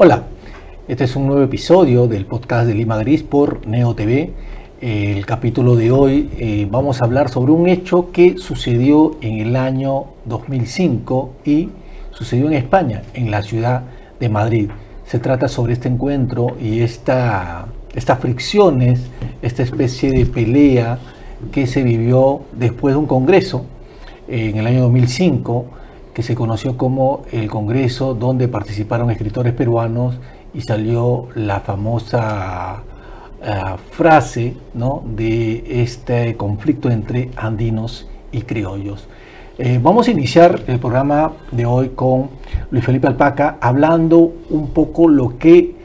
Hola, este es un nuevo episodio del podcast de Lima Gris por Neo TV. El capítulo de hoy vamos a hablar sobre un hecho que sucedió en el año 2005 y sucedió en España, en la ciudad de Madrid. Se trata sobre este encuentro y estas fricciones, esta especie de pelea que se vivió después de un congreso en el año 2005, que se conoció como el Congreso, donde participaron escritores peruanos y salió la famosa frase, ¿no?, de este conflicto entre andinos y criollos. Vamos a iniciar el programa de hoy con Luis Felipe Alpaca, hablando un poco lo que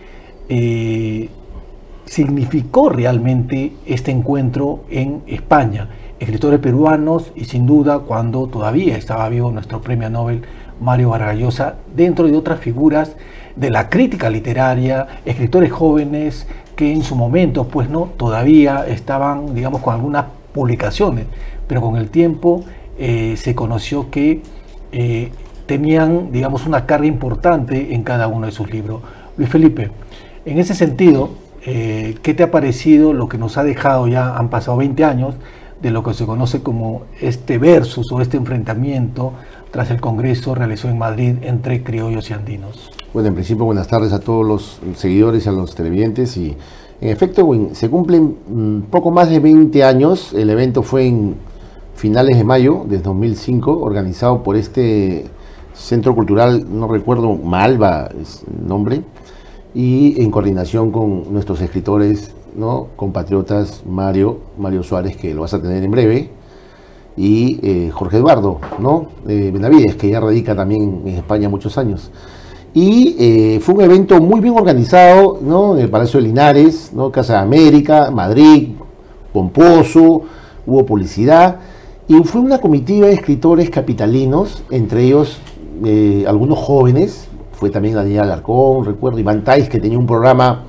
significó realmente este encuentro en España. Escritores peruanos y sin duda cuando todavía estaba vivo nuestro premio Nobel Mario Vargas Llosa, dentro de otras figuras de la crítica literaria, escritores jóvenes que en su momento pues no todavía estaban, digamos, con algunas publicaciones, pero con el tiempo se conoció que tenían, digamos, una carga importante en cada uno de sus libros. Luis Felipe, en ese sentido, ¿qué te ha parecido lo que nos ha dejado? Ya han pasado 20 años de lo que se conoce como este versus o este enfrentamiento tras el Congreso realizado en Madrid entre criollos y andinos. Bueno, en principio buenas tardes a todos los seguidores y a los televidentes, y en efecto se cumplen poco más de 20 años. El evento fue en finales de mayo de 2005, organizado por este centro cultural, no recuerdo, Malva es el nombre, y en coordinación con nuestros escritores, ¿no?, compatriotas Mario Suárez, que lo vas a tener en breve, y Jorge Eduardo, ¿no?, Benavides, que ya radica también en España muchos años. Y fue un evento muy bien organizado, ¿no?, en el Palacio de Linares, ¿no?, Casa de América, Madrid, pomposo, hubo publicidad, y fue una comitiva de escritores capitalinos, entre ellos algunos jóvenes. Fue también Daniel Alarcón, recuerdo, Iván Tais, que tenía un programa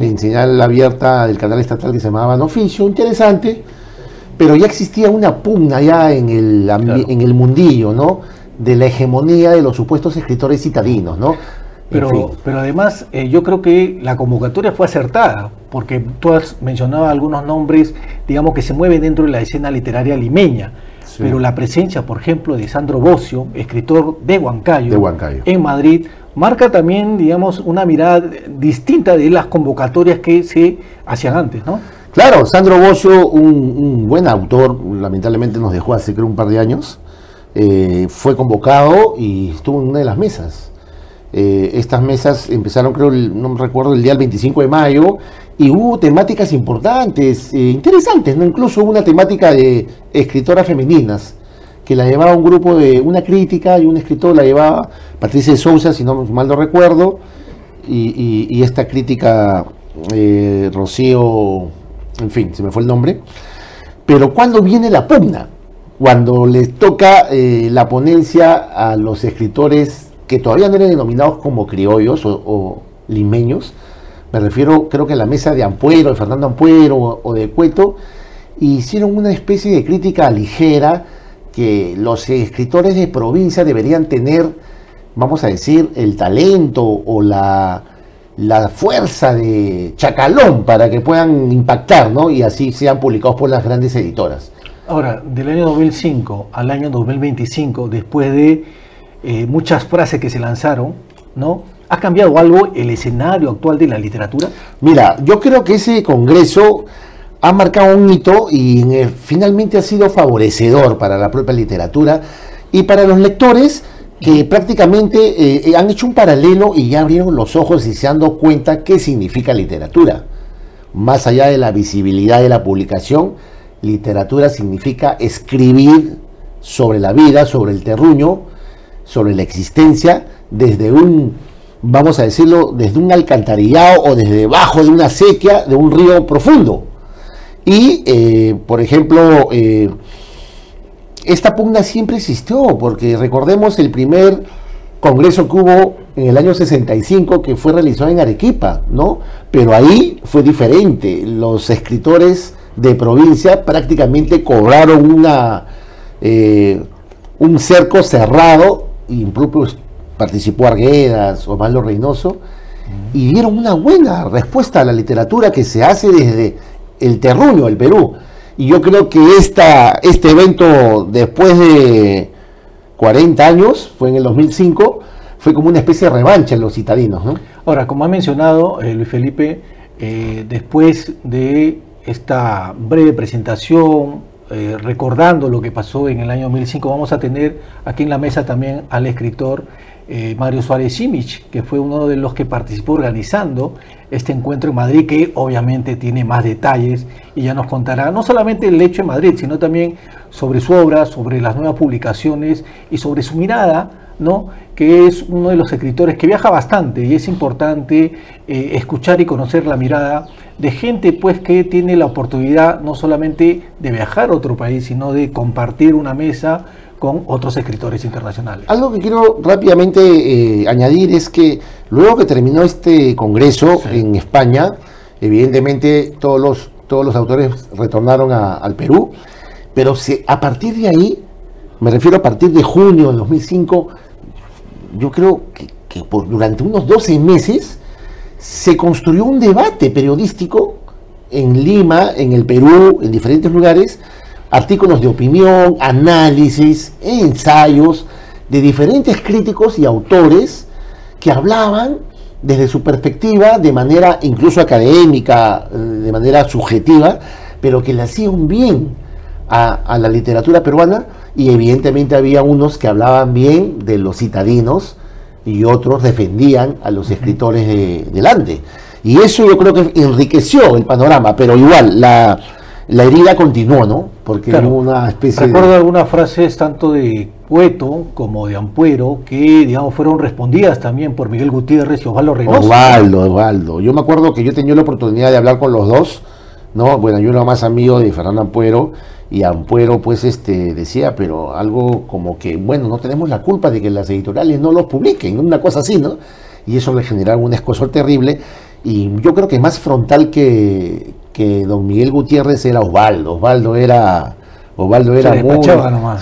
en señal abierta del canal estatal que se llamaba No Oficio, interesante, pero ya existía una pugna ya en el mundillo, ¿no?, de la hegemonía de los supuestos escritores citadinos, ¿no? Pero además yo creo que la convocatoria fue acertada, porque tú has mencionado algunos nombres, digamos, que se mueven dentro de la escena literaria limeña. Sí. Pero la presencia, por ejemplo, de Sandro Bocio, escritor de Huancayo, en Madrid, marca también, digamos, una mirada distinta de las convocatorias que se hacían antes, ¿no? Claro, Sandro Bocio, un buen autor, lamentablemente nos dejó hace creo un par de años, fue convocado y estuvo en una de las mesas. Estas mesas empezaron, creo, no me recuerdo, el día 25 de mayo, y hubo temáticas importantes, interesantes, ¿no? Incluso hubo una temática de escritoras femeninas, que la llevaba un grupo de una crítica y un escritor, la llevaba Patricia de Sousa, si no mal no recuerdo, y esta crítica Rocío, en fin, se me fue el nombre. Pero cuando viene la pugna, cuando les toca la ponencia a los escritores que todavía no eran denominados como criollos o limeños, me refiero, creo que a la mesa de Ampuero, de Fernando Ampuero o de Cueto, hicieron una especie de crítica ligera que los escritores de provincia deberían tener, vamos a decir, el talento o la fuerza de chacalón para que puedan impactar, ¿no?, y así sean publicados por las grandes editoras. Ahora, del año 2005 al año 2025, después de muchas frases que se lanzaron, ¿no?, ¿ha cambiado algo el escenario actual de la literatura? Mira, yo creo que ese congreso ha marcado un hito y finalmente ha sido favorecedor para la propia literatura y para los lectores, que prácticamente han hecho un paralelo y ya abrieron los ojos y se han dado cuenta qué significa literatura. Más allá de la visibilidad de la publicación, literatura significa escribir sobre la vida, sobre el terruño, sobre la existencia, desde un, vamos a decirlo, desde un alcantarillado o desde debajo de una sequía de un río profundo. Y, por ejemplo, esta pugna siempre existió, porque recordemos el primer congreso que hubo en el año 65, que fue realizado en Arequipa, ¿no? Pero ahí fue diferente. Los escritores de provincia prácticamente cobraron un cerco cerrado, y participó Arguedas, Osvaldo Reynoso, y dieron una buena respuesta a la literatura que se hace desde el terruño, el Perú. Y yo creo que este evento, después de 40 años, fue en el 2005, fue como una especie de revancha en los citadinos, ¿no? Ahora, como ha mencionado Luis Felipe, después de esta breve presentación, recordando lo que pasó en el año 2005, vamos a tener aquí en la mesa también al escritor Mario Suárez Simic, que fue uno de los que participó organizando este encuentro en Madrid, que obviamente tiene más detalles y ya nos contará no solamente el hecho en Madrid, sino también sobre su obra, sobre las nuevas publicaciones y sobre su mirada, ¿no? Que es uno de los escritores que viaja bastante y es importante escuchar y conocer la mirada de gente pues que tiene la oportunidad no solamente de viajar a otro país, sino de compartir una mesa con otros escritores internacionales. Algo que quiero rápidamente añadir es que luego que terminó este congreso en España, evidentemente todos los autores retornaron al Perú, pero a partir de ahí, me refiero a partir de junio de 2005, yo creo que durante unos 12 meses se construyó un debate periodístico en Lima, en el Perú, en diferentes lugares, artículos de opinión, análisis, ensayos de diferentes críticos y autores que hablaban desde su perspectiva, de manera incluso académica, de manera subjetiva, pero que le hacían bien a la literatura peruana, y evidentemente había unos que hablaban bien de los citadinos y otros defendían a los escritores del Ande. Y eso yo creo que enriqueció el panorama, pero igual la herida continuó, ¿no? Porque claro, hubo una especie recuerdo algunas frases tanto de Cueto como de Ampuero que, digamos, fueron respondidas también por Miguel Gutiérrez y Osvaldo Reynoso. Osvaldo. Yo me acuerdo que yo tenía la oportunidad de hablar con los dos, ¿no? Bueno, yo era más amigo de Fernando Ampuero, y Ampuero pues decía, pero algo como que, bueno, no tenemos la culpa de que las editoriales no los publiquen, una cosa así, ¿no? Y eso le generaba un escozor terrible, y yo creo que más frontal que don Miguel Gutiérrez era Osvaldo. Osvaldo era muy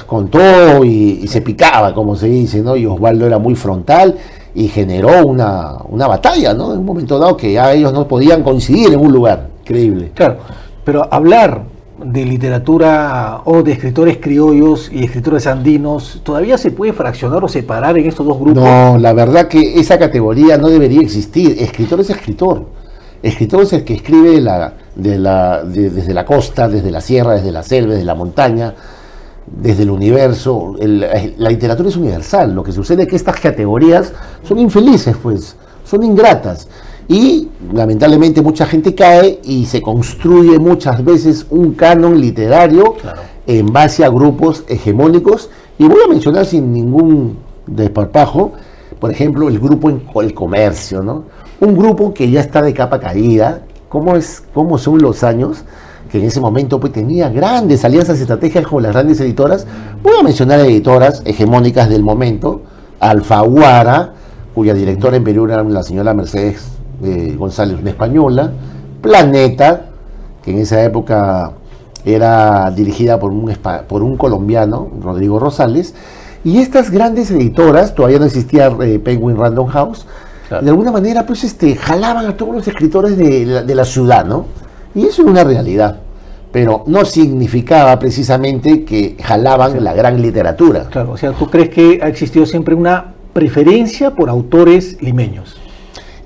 con todo y se picaba, como se dice, ¿no? Y Osvaldo era muy frontal y generó una batalla, ¿no? En un momento dado que ya ellos no podían coincidir en un lugar. Increíble. Claro, pero hablar de literatura o de escritores criollos y escritores andinos, ¿todavía se puede fraccionar o separar en estos dos grupos? No, la verdad que esa categoría no debería existir. Escritor es escritor. Escritor es el que escribe desde la costa, desde la sierra, desde la selva, desde la montaña, desde el universo. La literatura es universal. Lo que sucede es que estas categorías son infelices, pues, son ingratas. Y lamentablemente mucha gente cae y se construye muchas veces un canon literario en base a grupos hegemónicos. Y voy a mencionar sin ningún desparpajo, por ejemplo, el grupo El Comercio, ¿no? Un grupo que ya está de capa caída. ¿Cómo son los años? Que en ese momento pues tenía grandes alianzas estratégicas con las grandes editoras. Voy a mencionar editoras hegemónicas del momento: Alfaguara, cuya directora en Perú era la señora Mercedes González, una española; Planeta, que en esa época era dirigida por un colombiano, Rodrigo Rosales. Y estas grandes editoras, todavía no existía Penguin Random House, claro, de alguna manera pues jalaban a todos los escritores de la ciudad, ¿no? Y eso es una realidad, pero no significaba precisamente que jalaban la gran literatura. Claro, o sea, ¿tú crees que ha existido siempre una preferencia por autores limeños?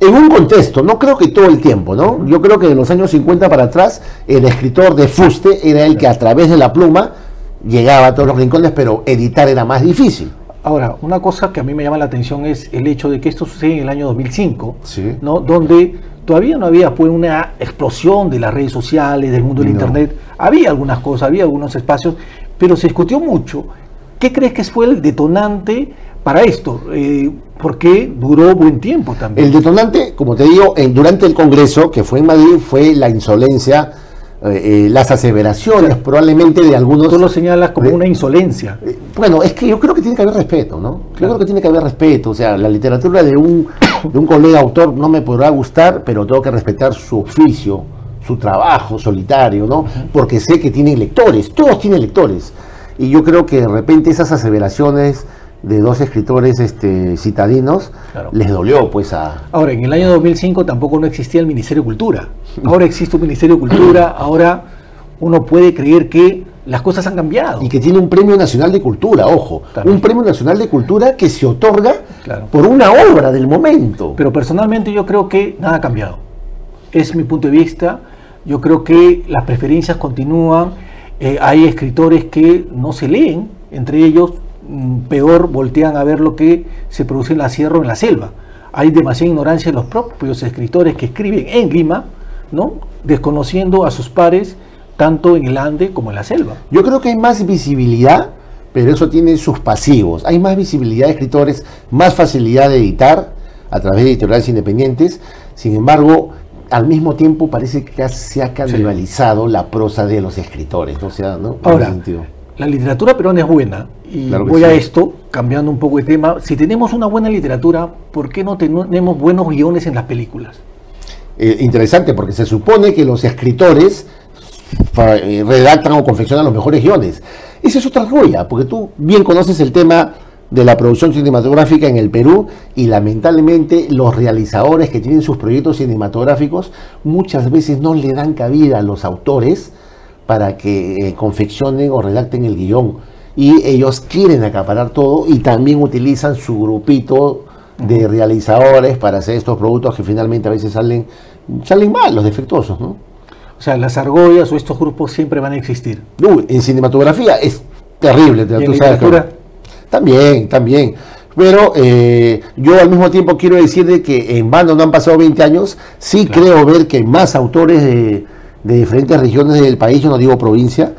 En un contexto, no creo que todo el tiempo, ¿no? Yo creo que de los años 50 para atrás, el escritor de fuste era el que a través de la pluma llegaba a todos los rincones, pero editar era más difícil. Ahora, una cosa que a mí me llama la atención es el hecho de que esto sucede en el año 2005, sí, ¿no? Donde todavía no había pues una explosión de las redes sociales, del mundo del internet. Había algunas cosas, había algunos espacios, pero se discutió mucho. ¿Qué crees que fue el detonante para esto? Porque duró buen tiempo también. El detonante, como te digo, durante el Congreso, que fue en Madrid, fue la insolencia, las aseveraciones probablemente de algunos... Tú lo señalas como una insolencia. Bueno, es que yo creo que tiene que haber respeto, ¿no? Claro. Yo creo que tiene que haber respeto. O sea, la literatura de un colega autor no me podrá gustar, pero tengo que respetar su oficio, su trabajo solitario, ¿no? Porque sé que tiene lectores, todos tienen lectores. Y yo creo que de repente esas aseveraciones de dos escritores citadinos, Claro. les dolió pues a... Ahora, en el año 2005 tampoco no existía el Ministerio de Cultura. Ahora existe un Ministerio de Cultura, ahora uno puede creer que las cosas han cambiado. Y que tiene un Premio Nacional de Cultura, ojo, Claro. un Premio Nacional de Cultura que se otorga Claro. por una obra del momento. Pero personalmente yo creo que nada ha cambiado. Es mi punto de vista. Yo creo que las preferencias continúan. Hay escritores que no se leen, entre ellos peor voltean a ver lo que se produce en la sierra o en la selva. Hay demasiada ignorancia de los propios escritores que escriben en Lima, ¿no? Desconociendo a sus pares tanto en el Ande como en la selva. Yo creo que hay más visibilidad, pero eso tiene sus pasivos. Hay más visibilidad de escritores, más facilidad de editar a través de editoriales independientes. Sin embargo, al mismo tiempo parece que se ha canibalizado la prosa de los escritores. ¿No? O sea, ¿no? En Ahora, ese sentido. la literatura peruana es buena, y Claro que voy a sí. esto, cambiando un poco de tema. Si tenemos una buena literatura, ¿por qué no tenemos buenos guiones en las películas? Interesante, porque se supone que los escritores redactan o confeccionan los mejores guiones. Esa es otra joya, porque tú bien conoces el tema de la producción cinematográfica en el Perú, y lamentablemente los realizadores que tienen sus proyectos cinematográficos muchas veces no le dan cabida a los autores para que confeccionen o redacten el guión, y ellos quieren acaparar todo y también utilizan su grupito de realizadores para hacer estos productos que finalmente a veces salen mal, los defectuosos, ¿no? O sea, las argollas o estos grupos siempre van a existir. En cinematografía es terrible, ¿Y en tú sabes que- literatura? También. Pero yo al mismo tiempo quiero decir de que en vano no han pasado 20 años. Sí, Claro. creo ver que más autores de diferentes regiones del país, yo no digo provincia,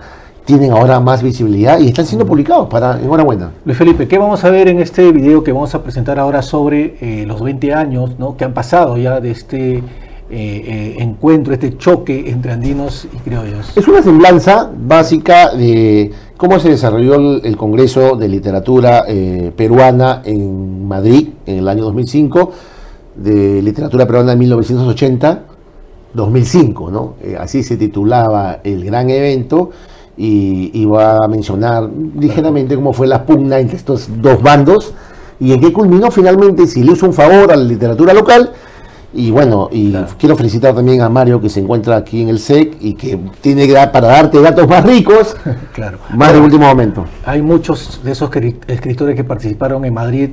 tienen ahora más visibilidad y están siendo publicados. Enhorabuena. Luis Felipe, ¿qué vamos a ver en este video que vamos a presentar ahora sobre los 20 años, ¿no?, que han pasado ya de este encuentro, este choque entre andinos y criollos? Es una semblanza básica de cómo se desarrolló el Congreso de Literatura Peruana en Madrid en el año 2005, de Literatura Peruana en 1980-2005, ¿no? Así se titulaba el gran evento, y va a mencionar ligeramente cómo fue la pugna entre estos dos bandos y en qué culminó finalmente, si le hizo un favor a la literatura local. Y bueno, Claro. quiero felicitar también a Mario, que se encuentra aquí en el SEC y que tiene para darte datos más ricos, Claro. más de último momento. Hay muchos de esos escritores que participaron en Madrid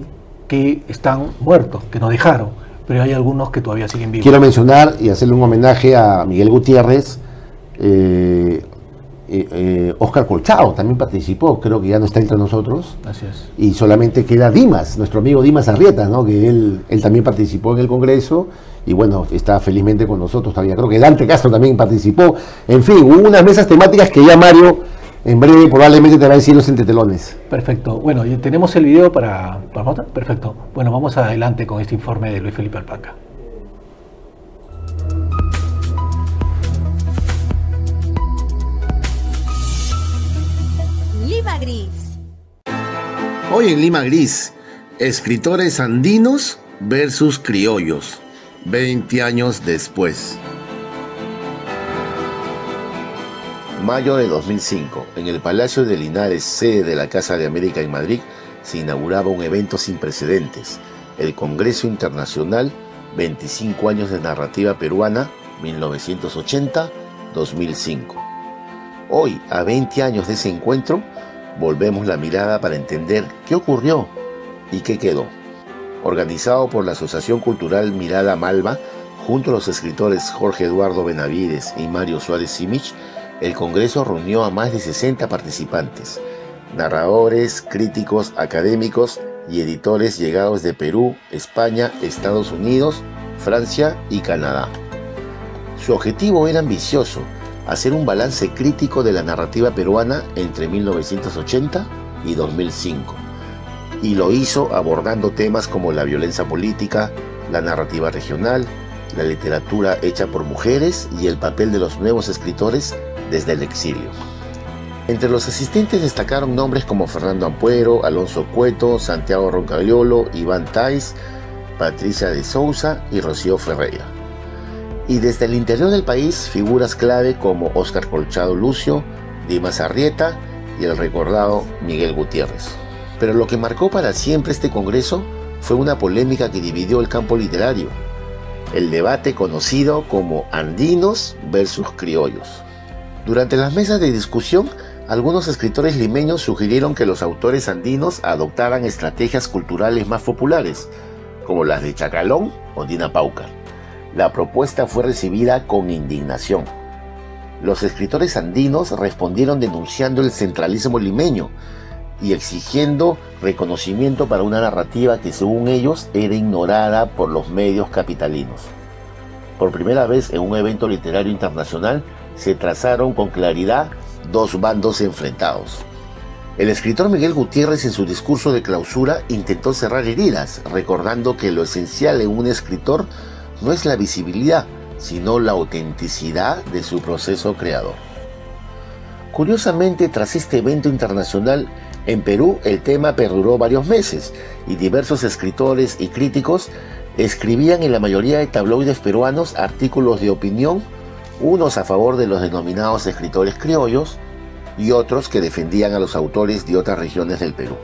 que están muertos, que nos dejaron, pero hay algunos que todavía siguen vivos. Quiero mencionar y hacerle un homenaje a Miguel Gutiérrez. Óscar Colchado también participó, creo que ya no está entre nosotros. Así es. Y solamente queda Dimas, nuestro amigo Dimas Arrieta, ¿no? Que él también participó en el Congreso y bueno, está felizmente con nosotros todavía. Creo que Dante Castro también participó. En fin, hubo unas mesas temáticas que ya Mario en breve probablemente te va a decir los entretelones. Perfecto. Bueno, y tenemos el video para mostrar. Perfecto. Bueno, vamos adelante con este informe de Luis Felipe Alpaca. Lima Gris. Hoy en Lima Gris, escritores andinos versus criollos, 20 años después. Mayo de 2005, en el Palacio de Linares, sede de la Casa de América en Madrid, se inauguraba un evento sin precedentes, el Congreso Internacional 25 años de narrativa peruana, 1980-2005. Hoy, a 20 años de ese encuentro, volvemos la mirada para entender qué ocurrió y qué quedó. Organizado por la Asociación Cultural Mirada Malva, junto a los escritores Jorge Eduardo Benavides y Mario Suárez Simich, el Congreso reunió a más de 60 participantes, narradores, críticos, académicos y editores llegados de Perú, España, Estados Unidos, Francia y Canadá. Su objetivo era ambicioso: hacer un balance crítico de la narrativa peruana entre 1980 y 2005. Y lo hizo abordando temas como la violencia política, la narrativa regional, la literatura hecha por mujeres y el papel de los nuevos escritores desde el exilio. Entre los asistentes destacaron nombres como Fernando Ampuero, Alonso Cueto, Santiago Roncaliolo, Iván Tais, Patricia de Sousa y Rocío Ferreira. Y desde el interior del país, figuras clave como Óscar Colchado Lucio, Dimas Arrieta y el recordado Miguel Gutiérrez. Pero lo que marcó para siempre este congreso fue una polémica que dividió el campo literario, el debate conocido como andinos versus criollos. Durante las mesas de discusión, algunos escritores limeños sugirieron que los autores andinos adoptaran estrategias culturales más populares, como las de Chacalón o Dina Paucar. La propuesta fue recibida con indignación. Los escritores andinos respondieron denunciando el centralismo limeño y exigiendo reconocimiento para una narrativa que, según ellos, era ignorada por los medios capitalinos. Por primera vez en un evento literario internacional se trazaron con claridad dos bandos enfrentados. El escritor Miguel Gutiérrez, en su discurso de clausura, intentó cerrar heridas, recordando que lo esencial en un escritor no es la visibilidad, sino la autenticidad de su proceso creador. Curiosamente, tras este evento internacional, en Perú el tema perduró varios meses y diversos escritores y críticos escribían en la mayoría de tabloides peruanos artículos de opinión, unos a favor de los denominados escritores criollos y otros que defendían a los autores de otras regiones del Perú.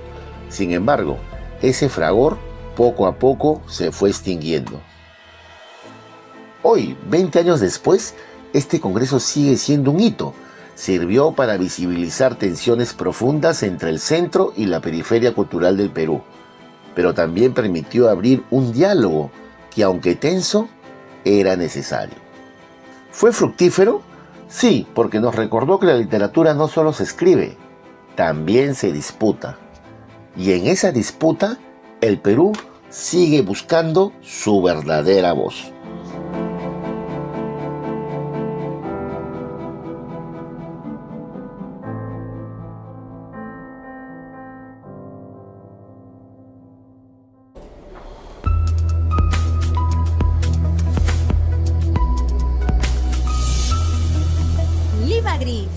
Sin embargo, ese fragor poco a poco se fue extinguiendo. Hoy, 20 años después, este congreso sigue siendo un hito. Sirvió para visibilizar tensiones profundas entre el centro y la periferia cultural del Perú, pero también permitió abrir un diálogo que, aunque tenso, era necesario. ¿Fue fructífero? Sí, porque nos recordó que la literatura no solo se escribe, también se disputa. Y en esa disputa, el Perú sigue buscando su verdadera voz. Gris.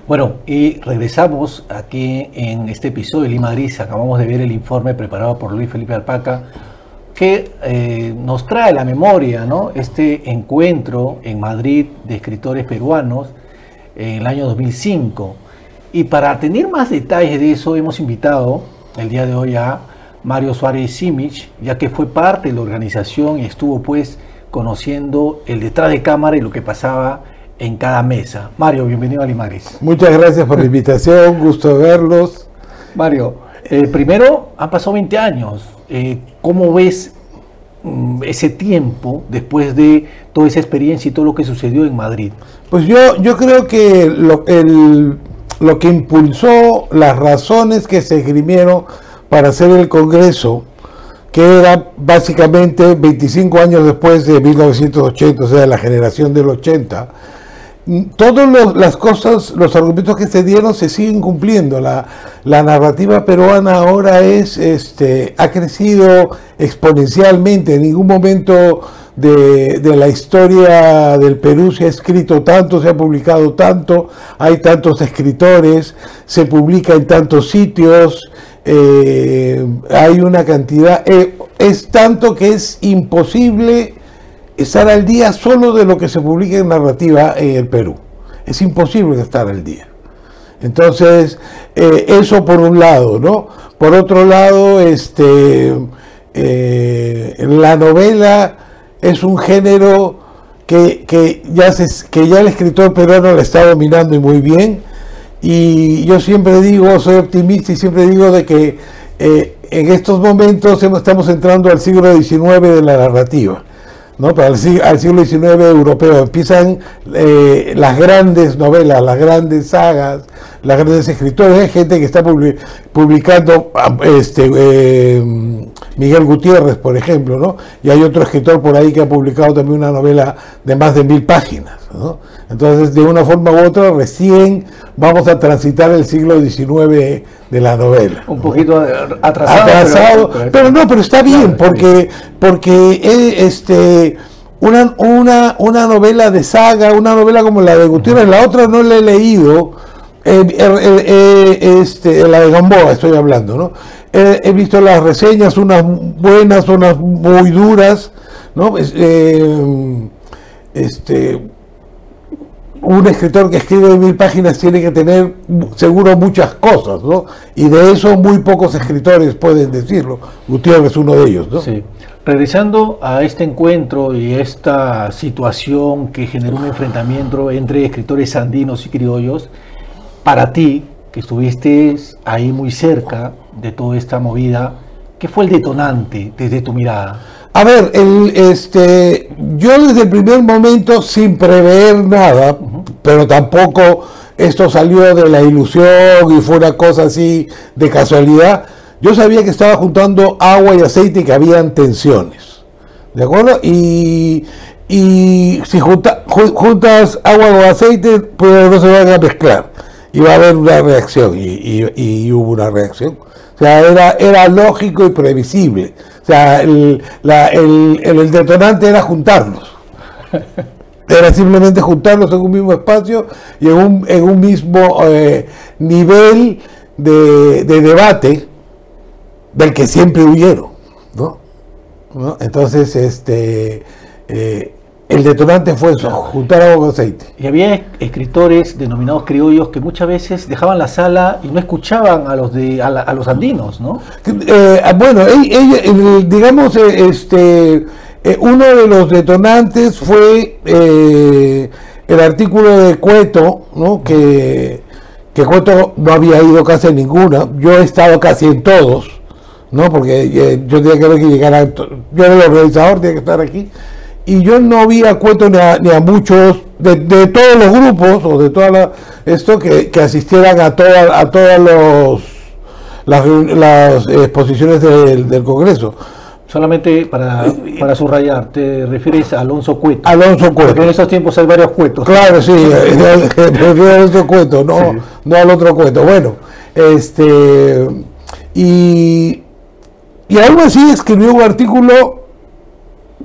Bueno, y regresamos aquí en este episodio de Lima Gris. Acabamos de ver el informe preparado por Luis Felipe Alpaca, que nos trae a la memoria, ¿no?, este encuentro en Madrid de escritores peruanos en el año 2005. Y para tener más detalles de eso, hemos invitado el día de hoy a Mario Suárez Simic, ya que fue parte de la organización y estuvo pues conociendo el detrás de cámara y lo que pasaba en cada mesa. Mario, bienvenido a Lima Gris. Muchas gracias por la invitación, gusto de verlos. Mario, primero, han pasado 20 años. ¿Cómo ves ese tiempo después de toda esa experiencia y todo lo que sucedió en Madrid? Pues yo creo que lo que impulsó, las razones que se esgrimieron para hacer el Congreso, que era básicamente 25 años después de 1980, o sea, la generación del 80, todas las cosas, los argumentos que se dieron se siguen cumpliendo. La narrativa peruana ahora ha crecido exponencialmente. En ningún momento de la historia del Perú se ha escrito tanto, se ha publicado tanto, hay tantos escritores, se publica en tantos sitios. Hay una cantidad, es tanto que es imposible estar al día solo de lo que se publica en narrativa en el Perú. Es imposible estar al día. Entonces, eso por un lado, ¿no? Por otro lado, la novela es un género que ya el escritor peruano la está dominando y muy bien. Y yo siempre digo, soy optimista y siempre digo de que en estos momentos estamos entrando al siglo XIX de la narrativa, ¿no? Al siglo XIX europeo. Empiezan las grandes novelas, las grandes sagas, las grandes escritores. Hay gente que está publicando, Miguel Gutiérrez, por ejemplo, ¿no? Y hay otro escritor por ahí que ha publicado también una novela de más de 1000 páginas, ¿no? Entonces, de una forma u otra, recién vamos a transitar el siglo XIX de la novela. Un poquito atrasado. Pero está bien, porque una novela de saga, una novela como la de Gutiérrez, la otra no la he leído, la de Gamboa estoy hablando, ¿no? He visto las reseñas, unas buenas, unas muy duras, ¿no? un escritor que escribe 1000 páginas tiene que tener seguro muchas cosas, ¿no? Y de eso muy pocos escritores pueden decirlo. Gutiérrez es uno de ellos, ¿no? Sí. Regresando a este encuentro y esta situación que generó un enfrentamiento entre escritores andinos y criollos, para ti, que estuviste ahí muy cerca de toda esta movida, ¿qué fue el detonante desde tu mirada? A ver, yo desde el primer momento, sin prever nada, pero tampoco esto salió de la ilusión y fue una cosa así de casualidad, yo sabía que estaba juntando agua y aceite y que habían tensiones, ¿de acuerdo? Y si juntas agua o aceite, pues no se van a mezclar y va a haber una reacción, y hubo una reacción. O sea, era lógico y previsible. O sea, el detonante era juntarlos. Era simplemente juntarlos en un mismo espacio y en un mismo nivel de debate del que siempre huyeron, ¿no? Entonces, el detonante fue eso, juntar agua con aceite. Y había escritores denominados criollos que muchas veces dejaban la sala y no escuchaban a los andinos, ¿no? Bueno, digamos, uno de los detonantes fue el artículo de Cueto, ¿no? Que Cueto no había ido casi a ninguna. Yo he estado casi en todos, ¿no? Porque yo tenía que ver que llegara, yo era el organizador, tenía que estar aquí. Y yo no vi a Cueto ni a muchos de todos los grupos o de toda esto que asistieran a todas las exposiciones del Congreso. Solamente para subrayar, te refieres a Alonso Cueto. Alonso Cueto. Porque en esos tiempos hay varios Cuetos. Claro, sí, prefiero a Alonso Cueto, no al otro Cueto. Bueno, y aún así escribió un artículo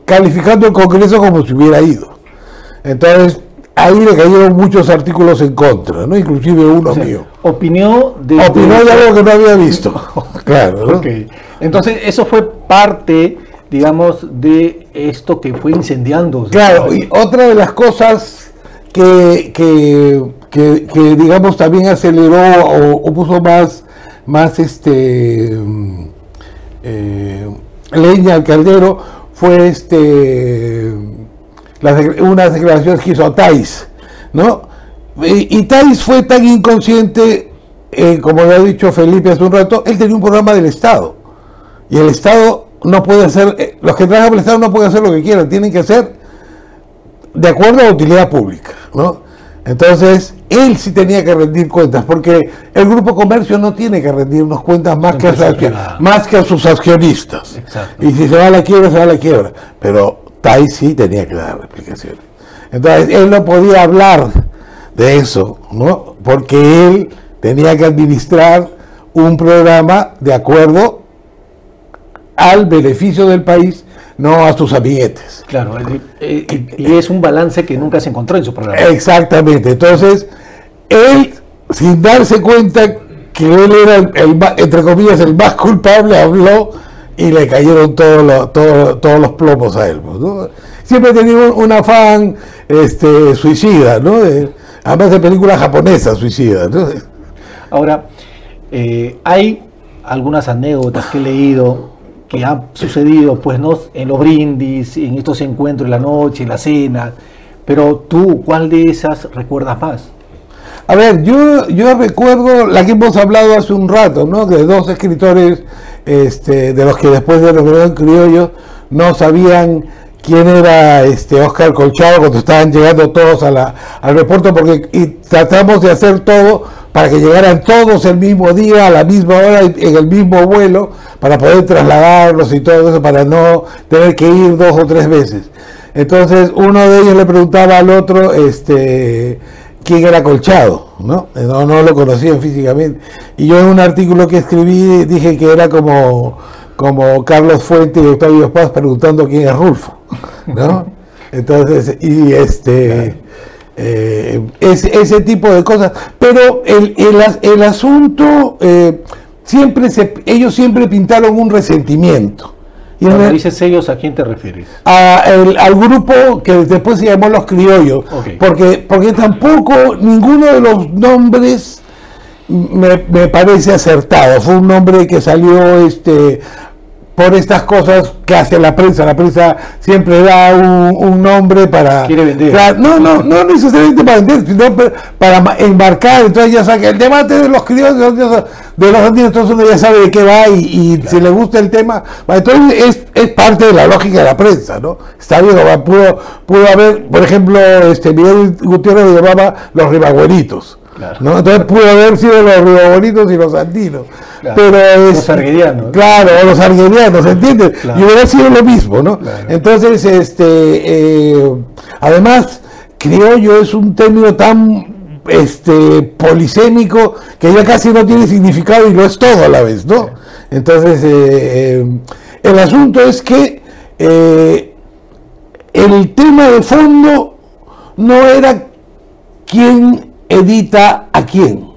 calificando el Congreso como si hubiera ido. Entonces, ahí le cayeron muchos artículos en contra, ¿no? Inclusive uno mío. Opinó de algo que no había visto. Claro, ¿no? Okay. Entonces, eso fue parte, digamos, de esto que fue incendiando. Claro, y otra de las cosas que digamos, también aceleró o puso más leña al caldero fue unas declaraciones que hizo Tais, ¿no? Y Tais fue tan inconsciente, como lo ha dicho Felipe hace un rato, él tenía un programa del Estado, y el Estado no puede hacer, los que trabajan por el Estado no pueden hacer lo que quieran, tienen que hacer de acuerdo a la utilidad pública, ¿no? Entonces, él sí tenía que rendir cuentas, porque el Grupo Comercio no tiene que rendirnos cuentas más que a sus accionistas. Exacto. Y si se va a la quiebra, se va a la quiebra. Pero Tai sí tenía que dar explicaciones. Entonces, él no podía hablar de eso, ¿no? Porque él tenía que administrar un programa de acuerdo al beneficio del país, no a sus amiguetes. Claro, y es un balance que nunca se encontró en su programa. Exactamente. Entonces, él, sin darse cuenta que él era entre comillas, el más culpable, habló y le cayeron todos los plomos a él, ¿no? Siempre tenía un afán suicida, ¿no? Además de películas japonesas suicidas, ¿no? Ahora, hay algunas anécdotas que he leído que han sucedido, pues, ¿no?, en los brindis, en estos encuentros, en la noche, en la cena, pero tú, ¿cuál de esas recuerdas más? A ver, yo recuerdo la que hemos hablado hace un rato, ¿no?, de dos escritores de los que después de los criollos no sabían quién era Óscar Colchado cuando estaban llegando todos al reporte, porque tratamos de hacer todo para que llegaran todos el mismo día, a la misma hora, en el mismo vuelo, para poder trasladarlos y todo eso, para no tener que ir 2 o 3 veces. Entonces, uno de ellos le preguntaba al otro quién era Colchado, ¿no? No lo conocían físicamente. Y yo en un artículo que escribí dije que era como Carlos Fuentes y Octavio Paz preguntando quién es Rulfo, ¿no? Entonces, y ese tipo de cosas, pero el asunto ellos siempre pintaron un resentimiento, Cuando dices ellos, ¿a quién te refieres? Al grupo que después se llamó Los Criollos, Okay. porque tampoco ninguno de los nombres me parece acertado. Fue un nombre que salió por estas cosas que hace la prensa. La prensa siempre da un nombre para... Quiere vender. No necesariamente para vender, sino para enmarcar. Entonces ya sabe que el debate de los criollos de los andinos, entonces uno ya sabe de qué va y claro, si le gusta el tema. Entonces es parte de la lógica de la prensa, ¿no? Está bien, pudo haber, por ejemplo, Miguel Gutiérrez lo llamaba los ribagüeritos. Claro. ¿No? Entonces pudo haber sido los ribagüeritos y los andinos. Claro. Pero los arguerianos. Claro, los arguerianos, ¿entiendes? Claro. Y hubiera sido lo mismo, ¿no? Claro. Entonces, además, criollo es un término tan polisémico que ya casi no tiene significado y lo es todo a la vez, ¿no? Entonces, el asunto es que el tema de fondo no era quién edita a quién.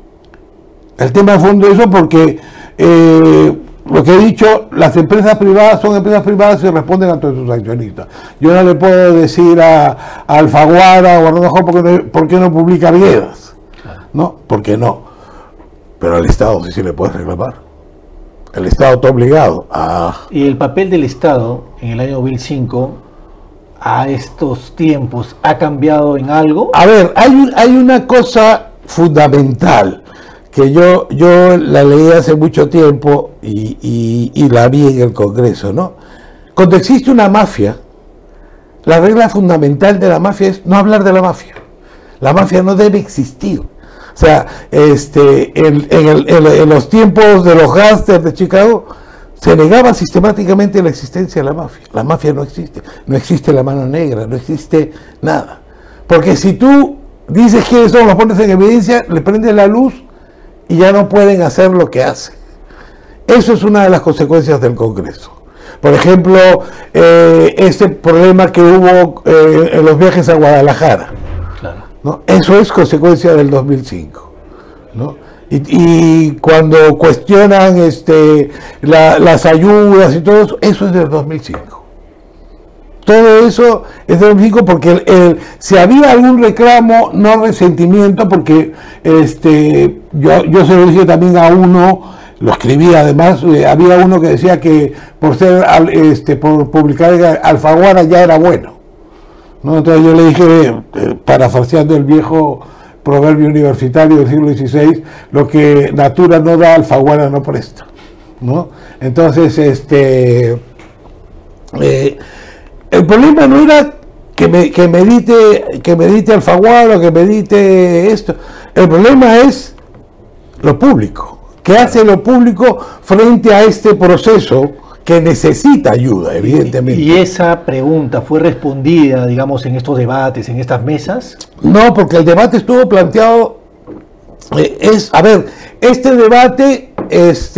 El tema de fondo es eso, porque lo que he dicho, las empresas privadas son empresas privadas y responden a todos sus accionistas. Yo no le puedo decir a Alfaguara o a Rodojo por qué no publica Arguedas, ¿no? ¿Por qué no? Pero al Estado sí le puede reclamar. El Estado está obligado a... ¿Y el papel del Estado en el año 2005 a estos tiempos ha cambiado en algo? A ver, hay una cosa fundamental que yo la leí hace mucho tiempo y la vi en el Congreso, ¿no? Cuando existe una mafia, la regla fundamental de la mafia es no hablar de la mafia. La mafia no debe existir. O sea, en los tiempos de los gángsters de Chicago, se negaba sistemáticamente la existencia de la mafia. La mafia no existe. No existe la mano negra, no existe nada. Porque si tú dices que eso lo pones en evidencia, le prendes la luz y ya no pueden hacer lo que hacen. Eso es una de las consecuencias del Congreso. Por ejemplo, este problema que hubo en los viajes a Guadalajara. Claro. ¿No? Eso es consecuencia del 2005. ¿No? Y cuando cuestionan las ayudas y todo eso es del 2005. Todo eso es del 2005 porque si había algún reclamo, no resentimiento, porque yo se lo dije también a uno, lo escribí además, había uno que decía que por por publicar Alfaguara ya era bueno, ¿no? Entonces yo le dije, parafraseando el viejo proverbio universitario del siglo XVI, lo que natura no da, Alfaguara no presta, ¿no? Entonces, el problema no era que medite Alfaguara o que medite esto. El problema es lo público. ¿Qué hace lo público frente a este proceso que necesita ayuda, evidentemente? ¿Y esa pregunta fue respondida, digamos, en estos debates, en estas mesas? No, porque el debate estuvo planteado. Este debate es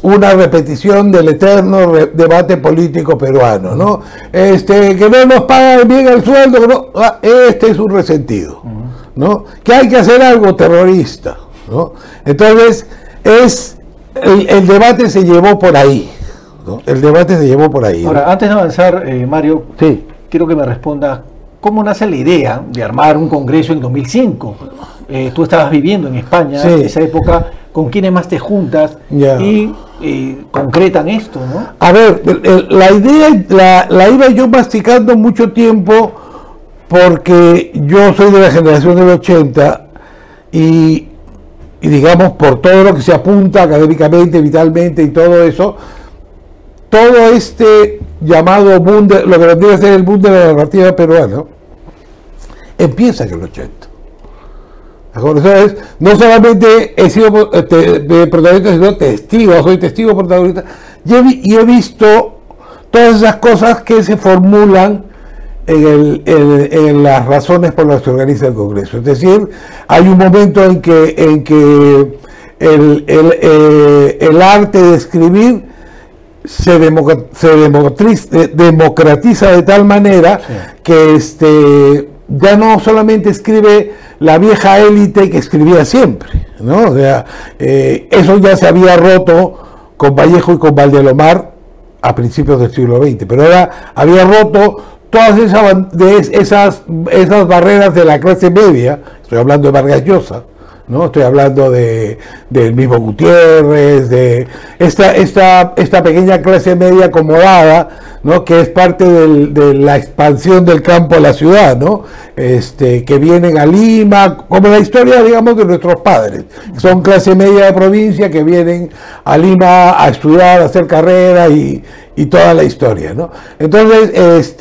una repetición del eterno debate político peruano, ¿no? Que no nos pagan bien el sueldo, este es un resentido, ¿no? Que hay que hacer algo terrorista, ¿no? Entonces, el debate se llevó por ahí, ¿no? El debate se llevó por ahí. Ahora, antes de avanzar, Mario, sí, quiero que me respondas, ¿cómo nace la idea de armar un congreso en 2005? Tú estabas viviendo en España en esa época. ¿Con quiénes más te juntas y concretan esto, no? A ver, la idea la iba yo masticando mucho tiempo porque yo soy de la generación del 80 y digamos, por todo lo que se apunta académicamente, vitalmente y todo eso, todo llamado boom, lo que vendría a ser el boom de la narrativa peruana, empieza en el 80. No solamente he sido protagonista, sino testigo, soy testigo protagonista, y he visto todas esas cosas que se formulan en las razones por las que se organiza el Congreso. Es decir, hay un momento en que el arte de escribir se democratiza de tal manera que ya no solamente escribe la vieja élite que escribía siempre, ¿no? O sea, eso ya se había roto con Vallejo y con Valdelomar a principios del siglo XX, pero había roto todas esas barreras de la clase media. Estoy hablando de Vargas Llosa, ¿no? Estoy hablando del mismo Gutiérrez, de esta pequeña clase media acomodada, ¿no? Que es parte de la expansión del campo a la ciudad, ¿no? Que vienen a Lima, como la historia, digamos, de nuestros padres. Son clase media de provincia que vienen a Lima a estudiar, a hacer carrera y toda la historia, ¿no? Entonces,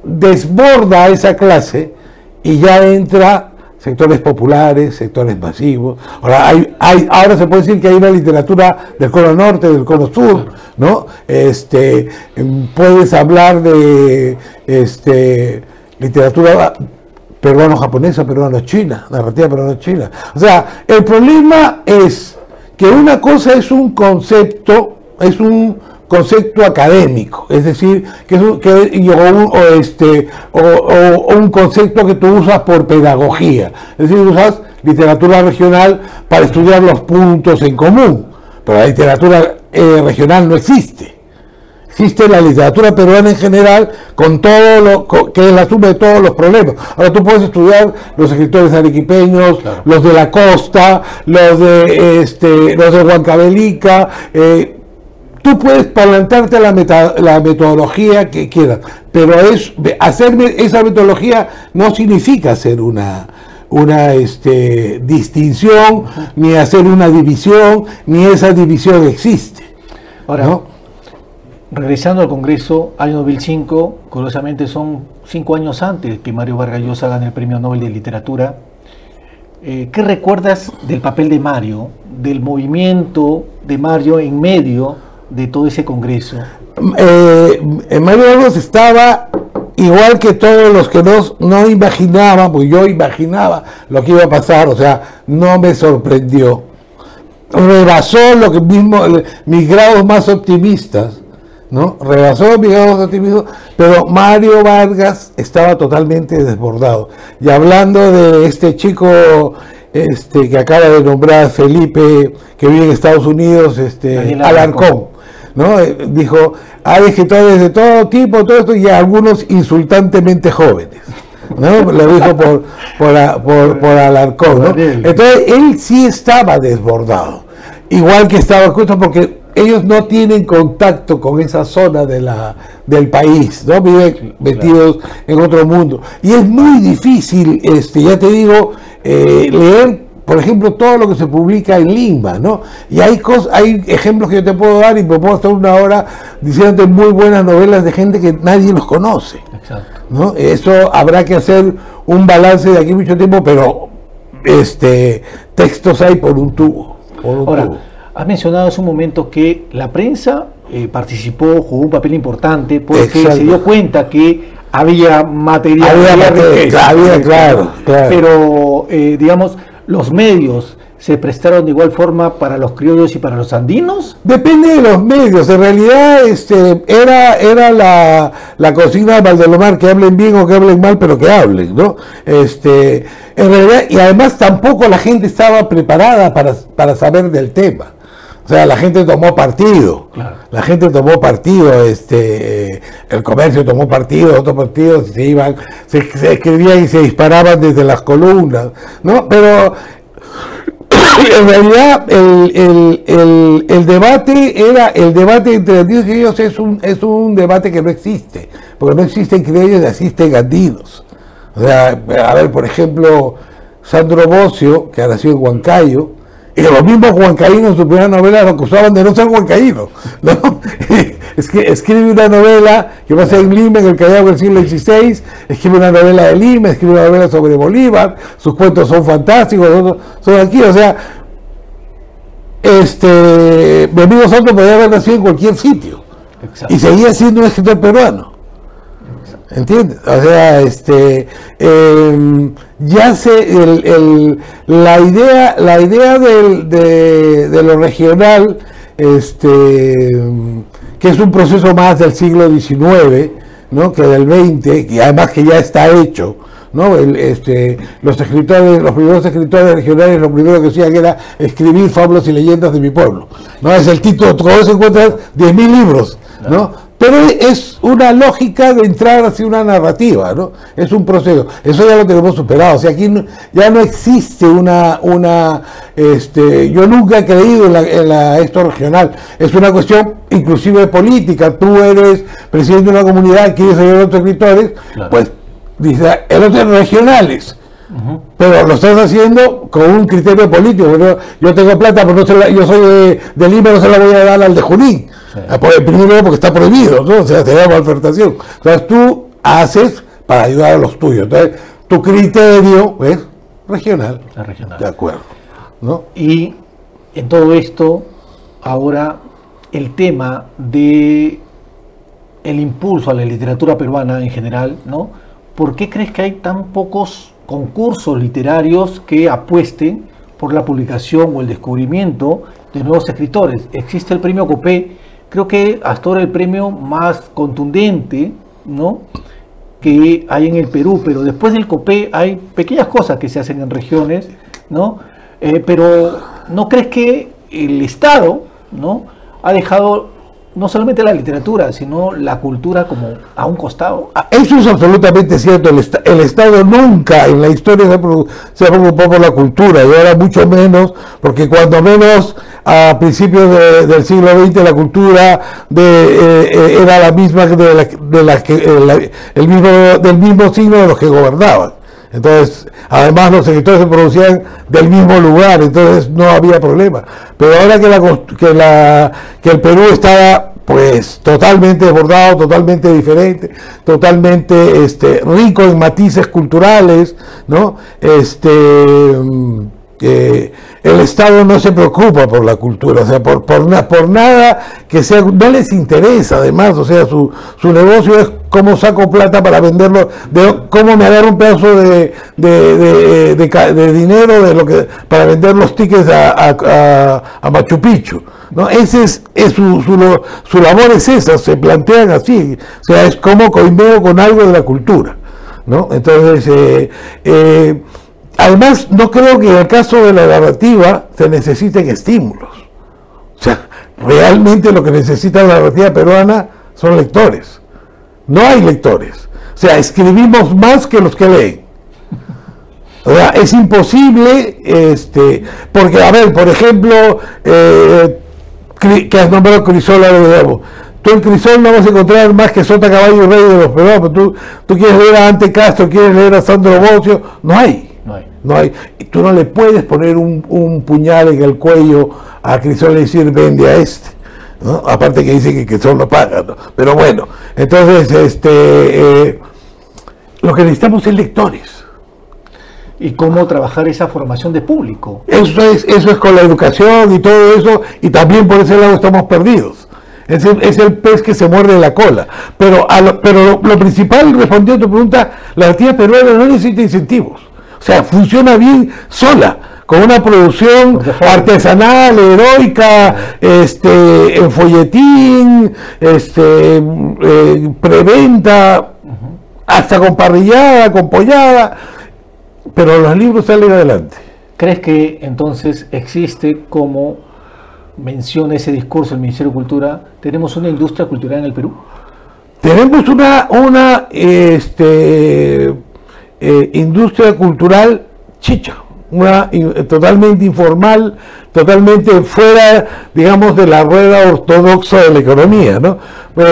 desborda esa clase y ya entra sectores populares, sectores masivos. Ahora se puede decir que hay una literatura del cono norte, del cono sur, ¿no? Puedes hablar de literatura peruano-japonesa, peruano-china, narrativa peruano-china. O sea, el problema es que una cosa es un concepto académico, es decir, o un concepto que tú usas por pedagogía, es decir, usas literatura regional para estudiar los puntos en común, pero la literatura regional no existe. Existe la literatura peruana en general con todo que es la suma de todos los problemas. Ahora tú puedes estudiar los escritores arequipeños, claro, los de la costa, los de Huancavelica. Tú puedes plantarte la metodología que quieras, pero hacer esa metodología no significa hacer una distinción, ni hacer una división, ni esa división existe. Ahora, ¿no? Regresando al Congreso, año 2005, curiosamente son 5 años antes que Mario Vargas Llosa gane el Premio Nobel de Literatura. ¿Qué recuerdas del papel de Mario, del movimiento de Mario en medio de todo ese Congreso? Mario Vargas estaba igual que todos los que no imaginaban, porque yo imaginaba lo que iba a pasar, o sea, no me sorprendió. Rebasó lo que mis grados más optimistas, ¿no? Rebasó mis grados optimistas, pero Mario Vargas estaba totalmente desbordado. Y hablando de este chico que acaba de nombrar Felipe, que vive en Estados Unidos, Alarcón, ¿no? Dijo, hay escritores de todo tipo, todo esto, y algunos insultantemente jóvenes, ¿no? Lo dijo por Alarcón, ¿no? Entonces él sí estaba desbordado, igual que estaba Costa, porque ellos no tienen contacto con esa zona del país, ¿no? Viven metidos en otro mundo, y es muy difícil, ya te digo, leer, por ejemplo, todo lo que se publica en Lima, ¿no? Y hay ejemplos que yo te puedo dar y me puedo estar una hora diciéndote muy buenas novelas de gente que nadie los conoce. Exacto. ¿No? Eso habrá que hacer un balance de aquí mucho tiempo, pero textos hay por un tubo. Ahora, has mencionado hace un momento que la prensa participó, jugó un papel importante porque se dio cuenta que había material. Claro. Pero, digamos, ¿los medios se prestaron de igual forma para los criollos y para los andinos? Depende de los medios. En realidad era la consigna de Valdelomar, que hablen bien o que hablen mal, pero que hablen, ¿no? En realidad, y además tampoco la gente estaba preparada para saber del tema. O sea, la gente tomó partido, claro. La gente tomó partido, el comercio tomó partido, otros partidos se escribían y se disparaban desde las columnas, ¿no? Pero en realidad el debate entre andinos y criollos es un debate que no existe, porque no existen criollos y existen andinos. O sea, a ver, por ejemplo, Sandro Bocio, que ha nacido en Huancayo, y los mismos huancaínos en su primera novela lo acusaban de no ser huancaíno, ¿no? Es que escribe una novela que pasa en Lima, en el Callao del siglo XVI, escribe una novela de Lima, escribe una novela sobre Bolívar, sus cuentos son fantásticos, son aquí, o sea, mi amigo Santos podía haber nacido en cualquier sitio. Exacto. Y seguía siendo un escritor peruano. ¿Entiendes? O sea, ya sé, la idea de lo regional, que es un proceso más del siglo XIX, ¿no? Que del XX, y además que ya está hecho, ¿no? Los escritores, los primeros escritores regionales, lo primero que hacían era escribir fábulas y leyendas de mi pueblo, ¿no? Es el título, con eso encuentras 10.000 libros, ¿no? Pero es una lógica de entrar hacia una narrativa, ¿no? Es un proceso. Eso ya lo tenemos superado. O sea, aquí ya no existe yo nunca he creído en esto regional. Es una cuestión inclusive de política. Tú eres presidente de una comunidad, quieres ayudar a otros escritores, claro, pues dice, los regionales. Pero lo estás haciendo con un criterio político. Yo tengo plata, pero yo soy de Lima, no se la voy a dar al de Junín. Sí. Primero porque está prohibido, ¿no? O sea, te da malversación. Entonces tú haces para ayudar a los tuyos. Entonces tu criterio es regional. De acuerdo, ¿no? Y en todo esto, ahora el tema de el impulso a la literatura peruana en general, ¿no? ¿Por qué crees que hay tan pocos concursos literarios que apuesten por la publicación o el descubrimiento de nuevos escritores? Existe el premio Copé, creo que hasta ahora el premio más contundente, ¿no?, que hay en el Perú, pero después del Copé hay pequeñas cosas que se hacen en regiones, ¿no? Pero ¿no crees que el Estado, ¿no?, ha dejado no solamente la literatura, sino la cultura como a un costado? Eso es absolutamente cierto. El Estado nunca en la historia se ha preocupado por la cultura, y ahora mucho menos, porque cuando menos a principios del siglo XX la cultura era la misma del mismo signo de los que gobernaban. Entonces, además los escritores se producían del mismo lugar, entonces no había problema. Pero ahora que el Perú estaba pues totalmente desbordado, totalmente diferente, totalmente rico en matices culturales, ¿no? El Estado no se preocupa por la cultura, o sea, por nada que sea, no les interesa además, o sea, su negocio es cómo saco plata para venderlo, cómo me agarro un pedazo de dinero para vender los tickets a Machu Picchu, ¿no? Su labor es esa, se plantean así, o sea, es como coimeo con algo de la cultura, ¿no? Entonces, además, no creo que en el caso de la narrativa se necesiten estímulos. O sea, realmente lo que necesita la narrativa peruana son lectores. No hay lectores. O sea, escribimos más que los que leen. O sea, es imposible, porque, a ver, por ejemplo, que has nombrado Crisol, tú en Crisol no vas a encontrar más que Sota, Caballo y Rey de los peruanos. Tú quieres leer a Ante Castro, quieres leer a Sandro Bocio, no hay. Tú no le puedes poner un puñal en el cuello a Crisol y decir vende a ¿no? Aparte que dice que Crisol no paga, ¿no? Pero bueno, entonces lo que necesitamos es lectores. ¿Y cómo trabajar esa formación de público? Eso es con la educación y todo eso, y también por ese lado estamos perdidos. Es el pez que se muerde la cola. Pero lo principal, respondiendo a tu pregunta, la narrativa peruana no necesita incentivos. O sea, funciona bien sola, con una producción artesanal, heroica, en folletín, preventa, hasta con parrillada, con pollada, pero los libros salen adelante. ¿Crees que entonces existe, como menciona ese discurso el Ministerio de Cultura, tenemos una industria cultural en el Perú? Tenemos una industria cultural chicha, totalmente informal, totalmente fuera, digamos, de la rueda ortodoxa de la economía, ¿no? A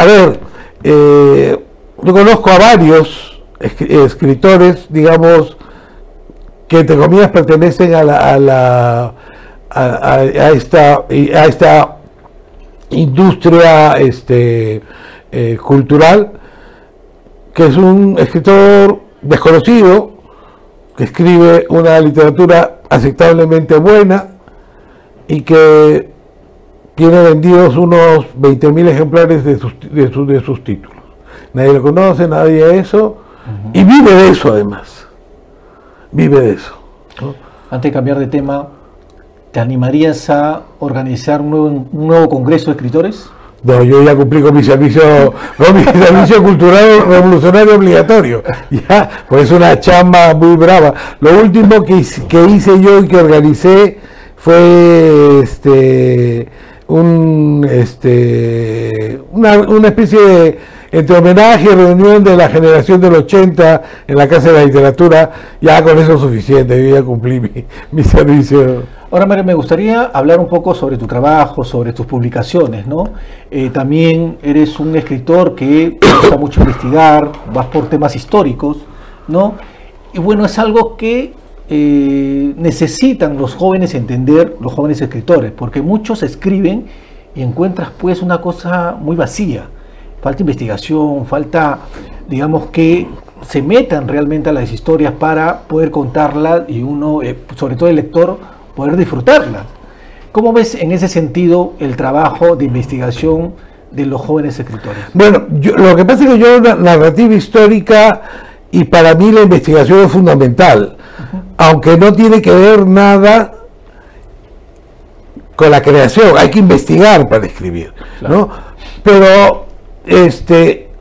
ver, yo conozco a varios escritores, digamos, que entre comillas pertenecen a esta industria cultural, que es un escritor desconocido, que escribe una literatura aceptablemente buena y que tiene vendidos unos 20.000 ejemplares de sus títulos. Nadie lo conoce, nadie eso, y vive de eso además. Vive de eso, ¿no? Antes de cambiar de tema, ¿te animarías a organizar un nuevo congreso de escritores? No, yo ya cumplí con mi servicio cultural revolucionario obligatorio. Ya, pues es una chamba muy brava. Lo último que hice yo y que organicé fue una especie de entre homenaje y reunión de la generación del 80 en la Casa de la Literatura. Ya con eso es suficiente, yo ya cumplí mi servicio. Ahora, Mario, me gustaría hablar un poco sobre tu trabajo, sobre tus publicaciones, ¿no? También eres un escritor que te gusta mucho investigar, vas por temas históricos, ¿no? Y bueno, es algo que necesitan los jóvenes entender, los jóvenes escritores, porque muchos escriben y encuentras pues una cosa muy vacía. Falta investigación, falta, digamos, que se metan realmente a las historias para poder contarlas y uno, sobre todo el lector, poder disfrutarla. ¿Cómo ves en ese sentido el trabajo de investigación de los jóvenes escritores? Bueno, lo que pasa es que yo narrativa histórica y para mí la investigación es fundamental, aunque no tiene que ver nada con la creación, hay que investigar para escribir, claro, ¿no? Pero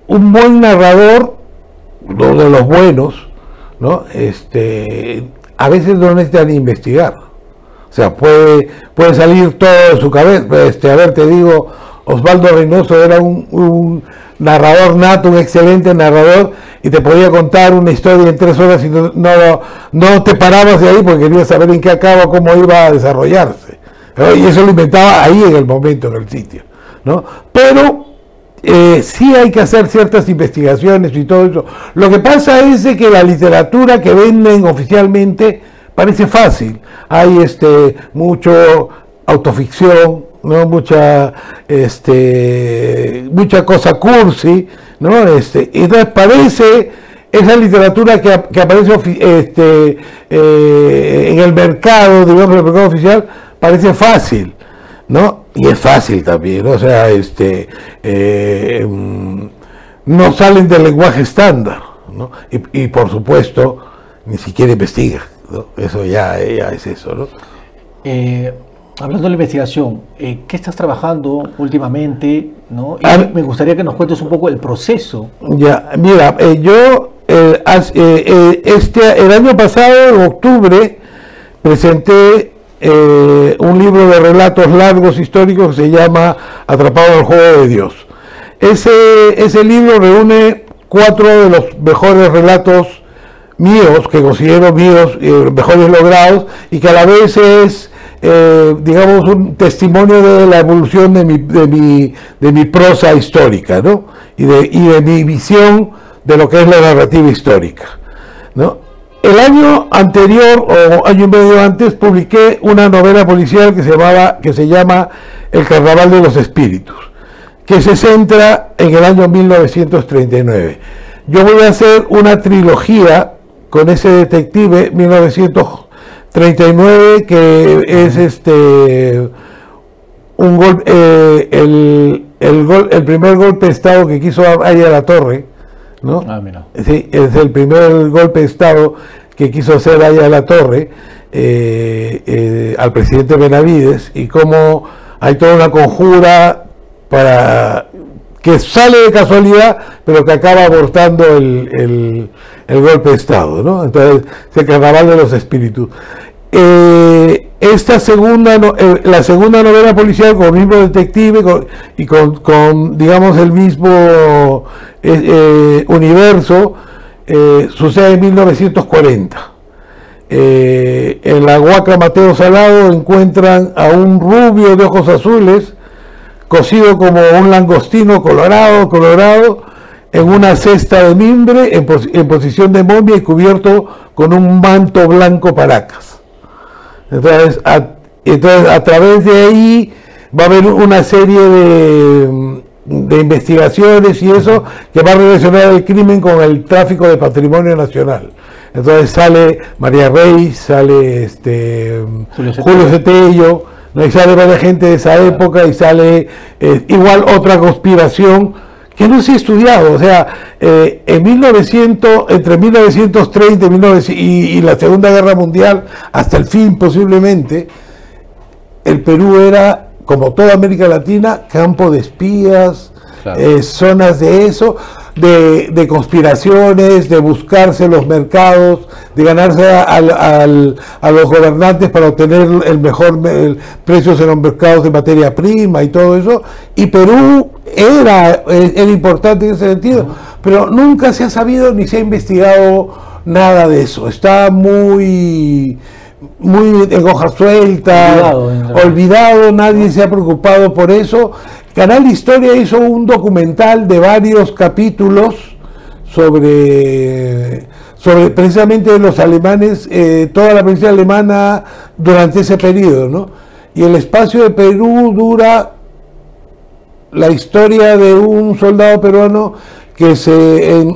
un buen narrador, uno de los buenos, ¿no? A veces no necesitan investigar. O sea, puede salir todo de su cabeza. A ver, te digo, Osvaldo Reynoso era un narrador nato, un excelente narrador, y te podía contar una historia en 3 horas y no te parabas de ahí porque querías saber en qué acaba, cómo iba a desarrollarse. ¿No? Y eso lo inventaba ahí en el momento, en el sitio, ¿no? Pero sí hay que hacer ciertas investigaciones y todo eso. Lo que pasa es que la literatura que venden oficialmente parece fácil. Hay mucho autoficción, ¿no? Mucha cosa cursi, ¿no? Entonces parece esa literatura que aparece en el mercado, digamos, en el mercado oficial, parece fácil, ¿no? Y es fácil también, ¿no? O sea, no salen del lenguaje estándar, ¿no? Y por supuesto, ni siquiera investiga, ¿no? Eso ya es eso, ¿no? Hablando de la investigación, ¿qué estás trabajando últimamente, ¿no? Y me gustaría que nos cuentes un poco el proceso. Ya, mira, yo el año pasado, en octubre, presenté un libro de relatos largos históricos que se llama Atrapado en el juego de Dios. Ese libro reúne 4 de los mejores relatos míos, que considero míos, mejores logrados, y que a la vez es, digamos, un testimonio de la evolución de mi prosa histórica, ¿no? Y de mi visión de lo que es la narrativa histórica, ¿no? El año anterior, o año y medio antes, publiqué una novela policial que se llama El Carnaval de los Espíritus, que se centra en el año 1939. Yo voy a hacer una trilogía con ese detective 1939, que es el primer golpe de Estado que quiso Aya La Torre, ¿no? Mira. Sí, es el primer golpe de Estado que quiso hacer Aya La Torre al presidente Benavides, y cómo hay toda una conjura para que sale de casualidad, pero que acaba abortando el golpe de Estado, ¿no? Entonces, el Carnaval de los Espíritus. La segunda novela policial con el mismo detective y con digamos el mismo universo, sucede en 1940. En la Huaca Mateo Salado encuentran a un rubio de ojos azules, cocido como un langostino colorado, en una cesta de mimbre, en posición de momia y cubierto con un manto blanco paracas. Entonces a través de ahí va a haber una serie de investigaciones y eso, que va a relacionar el crimen con el tráfico de patrimonio nacional. Entonces sale María Rey, sale Julio Cetello, ¿no? Y sale varias gente de esa época, y sale igual otra conspiración que no se ha estudiado. O sea, entre 1930 y la Segunda Guerra Mundial, hasta el fin posiblemente, el Perú era como toda América Latina, campo de espías, Claro. zonas de eso, de conspiraciones, de buscarse los mercados, de ganarse a los gobernantes para obtener el mejor precios en los mercados de materia prima y todo eso. Y Perú era importante en ese sentido, pero nunca se ha sabido ni se ha investigado nada de eso. Está muy en hoja suelta, olvidado, nadie se ha preocupado por eso. Canal Historia hizo un documental de varios capítulos sobre precisamente los alemanes, toda la provincia alemana durante ese periodo, ¿no? Y el espacio de Perú dura la historia de un soldado peruano que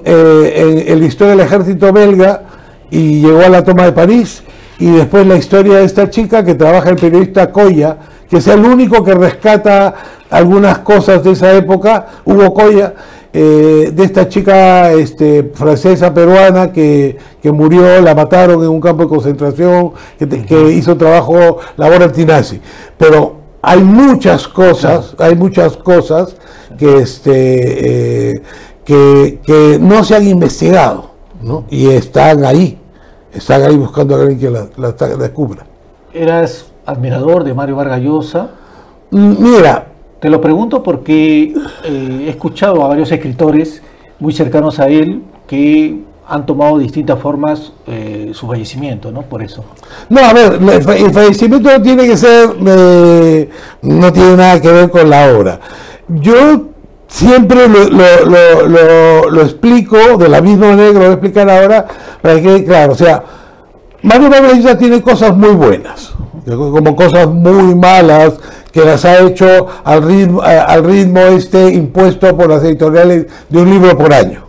en la historia del ejército belga y llegó a la toma de París, y después la historia de esta chica que trabaja el periodista Coya, que es el único que rescata algunas cosas de esa época, Hugo Coya, de esta chica francesa peruana que murió, la mataron en un campo de concentración, que hizo labor antinazi. Pero hay muchas cosas que no se han investigado, ¿no? Y están ahí buscando a alguien que la descubra. ¿Eras admirador de Mario Vargas Llosa? Mira, te lo pregunto porque he escuchado a varios escritores muy cercanos a él que han tomado distintas formas su fallecimiento, ¿no? Por eso. No, a ver, el fallecimiento no tiene que ser, no tiene nada que ver con la obra. Yo siempre lo explico de la misma manera que lo voy a explicar ahora, para que quede claro. O sea, Mario Vargas Llosa tiene cosas muy buenas, como cosas muy malas, que las ha hecho al ritmo impuesto por las editoriales de un libro por año.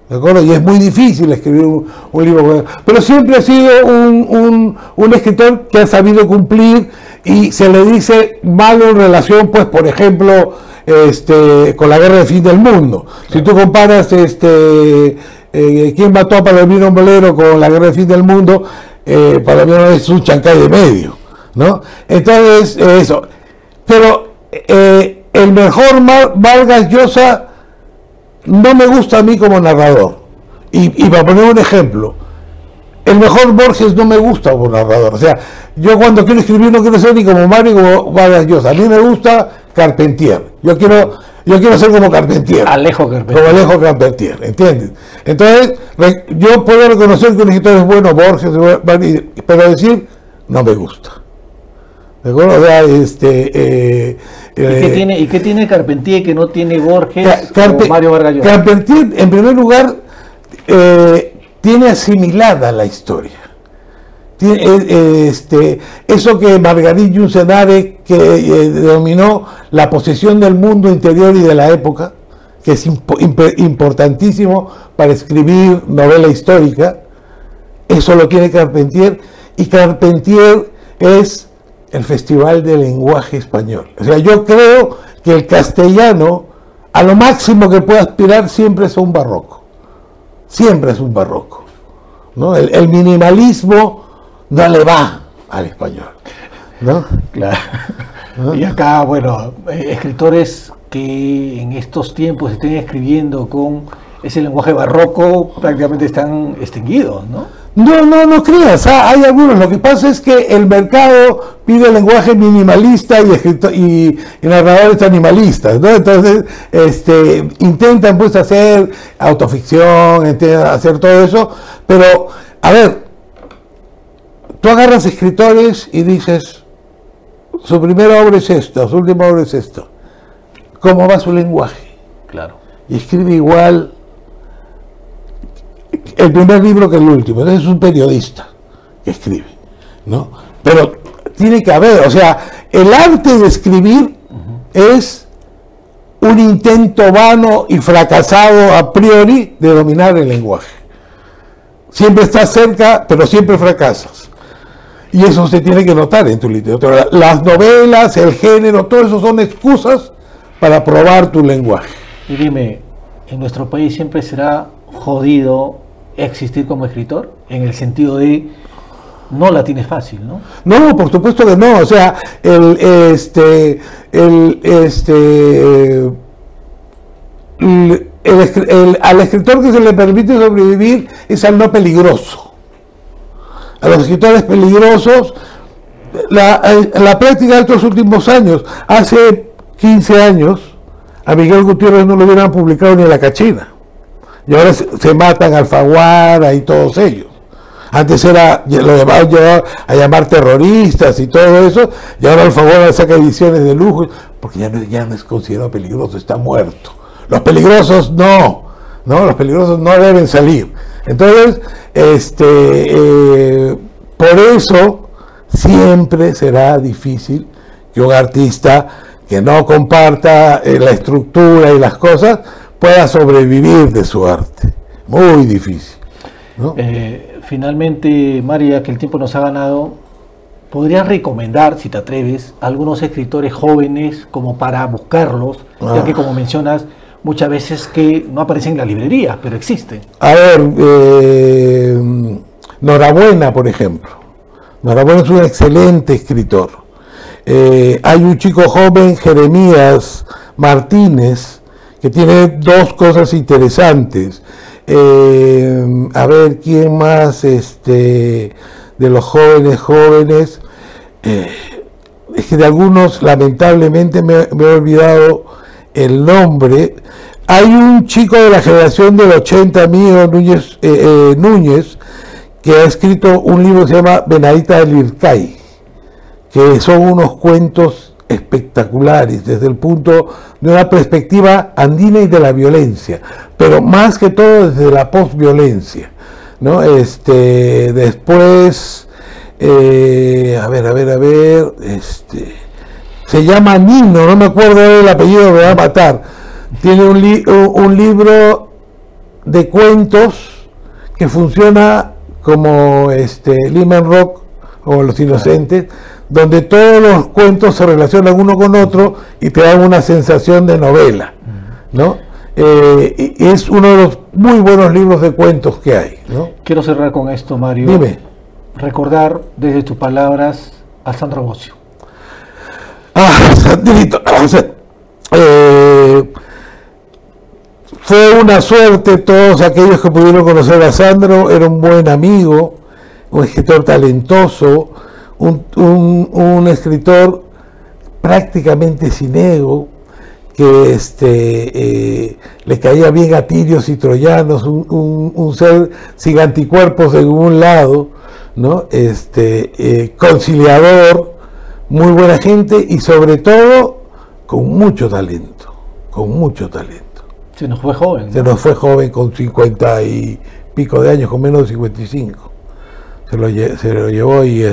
¿De acuerdo? Y es muy difícil escribir un libro por año. Pero siempre ha sido un escritor que ha sabido cumplir, y se le dice malo en relación, pues, por ejemplo, con la Guerra del Fin del Mundo. Si tú comparas ¿Quién mató a Palomino Molero con la Guerra del Fin del Mundo? Palomino es un chancay de medio, ¿no? Entonces, eso. Pero el mejor Vargas Llosa no me gusta a mí como narrador. Y para poner un ejemplo, el mejor Borges no me gusta como narrador. O sea, yo cuando quiero escribir no quiero ser ni como Mario ni como Vargas Llosa. A mí me gusta Carpentier. Yo quiero ser como Carpentier. Alejo Carpentier. Como Alejo Carpentier, ¿entiendes? Entonces, yo puedo reconocer que un escritor es bueno, Borges, pero decir, no me gusta. ¿De acuerdo? O sea, ¿Y qué tiene Carpentier que no tiene Borges o Mario Vargas Llosa? Carpentier, en primer lugar, tiene asimilada la historia. Eso que Margarit Yourcenar que denominó la posesión del mundo interior y de la época, que es importantísimo para escribir novela histórica, eso lo tiene Carpentier, y Carpentier es el Festival del Lenguaje Español. O sea, yo creo que el castellano, a lo máximo que puede aspirar, siempre es un barroco. Siempre es un barroco, ¿no? El minimalismo no le va al español, ¿no? Claro. ¿No? Y acá, bueno, escritores que en estos tiempos estén escribiendo con ese lenguaje barroco prácticamente están extinguidos, ¿no? No creas, hay algunos. Lo que pasa es que el mercado pide lenguaje minimalista y narradores animalistas, ¿no? Entonces, intentan pues hacer autoficción, hacer todo eso, pero, a ver, tú agarras escritores y dices, su primera obra es esta, su última obra es esta. ¿Cómo va su lenguaje? Claro. Y escribe igual el primer libro que el último. Entonces es un periodista que escribe, ¿no? Pero tiene que haber, o sea, el arte de escribir es un intento vano y fracasado a priori de dominar el lenguaje. Siempre estás cerca, pero siempre fracasas. Y eso se tiene que notar en tu literatura. Las novelas, el género, todo eso son excusas para probar tu lenguaje. Y dime, ¿en nuestro país siempre será jodido existir como escritor? En el sentido de no la tienes fácil, ¿no? No, por supuesto que no. O sea, al escritor que se le permite sobrevivir es al no peligroso. A los escritores peligrosos, la práctica de estos últimos años, hace 15 años, a Miguel Gutiérrez no lo hubieran publicado ni en La Cachina. Y ahora se matan Alfaguara y todos ellos. Antes lo llevaban a llamar terroristas y todo eso, y ahora Alfaguara saca ediciones de lujo, porque ya no es considerado peligroso, está muerto. Los peligrosos no, los peligrosos no deben salir. Entonces, por eso siempre será difícil que un artista que no comparta la estructura y las cosas pueda sobrevivir de su arte. Muy difícil, ¿no? Finalmente, María, que el tiempo nos ha ganado, ¿podrías recomendar, si te atreves, a algunos escritores jóvenes como para buscarlos? Ya que, como mencionas, muchas veces que no aparecen en la librería, pero existen. A ver, Norabuena, por ejemplo. Norabuena es un excelente escritor. Hay un chico joven, Jeremías Martínez, que tiene dos cosas interesantes. A ver, ¿quién más de los jóvenes? Es que de algunos, lamentablemente, me he olvidado el nombre. Hay un chico de la generación del 80, mío, Núñez, que ha escrito un libro que se llama Venadita del Ircay, que son unos cuentos espectaculares desde el punto de una perspectiva andina y de la violencia, pero más que todo desde la posviolencia, ¿no? Después, se llama Nino, no me acuerdo del apellido, me va a matar. Tiene un libro de cuentos que funciona como Lehman Rock o Los Inocentes, donde todos los cuentos se relacionan uno con otro y te dan una sensación de novela, ¿no? Es uno de los muy buenos libros de cuentos que hay, ¿no? Quiero cerrar con esto, Mario. Dime. Recordar desde tus palabras a Sandro Bosio. Sandrito, fue una suerte todos aquellos que pudieron conocer a Sandro. Era un buen amigo, un escritor talentoso, un escritor prácticamente sin ego, que le caía bien a tirios y troyanos, un ser sin anticuerpos de ningún lado, ¿no? Conciliador, muy buena gente y sobre todo con mucho talento, Se nos fue joven, ¿no? Se nos fue joven con 50 y pico de años, con menos de 55. Se lo llevó y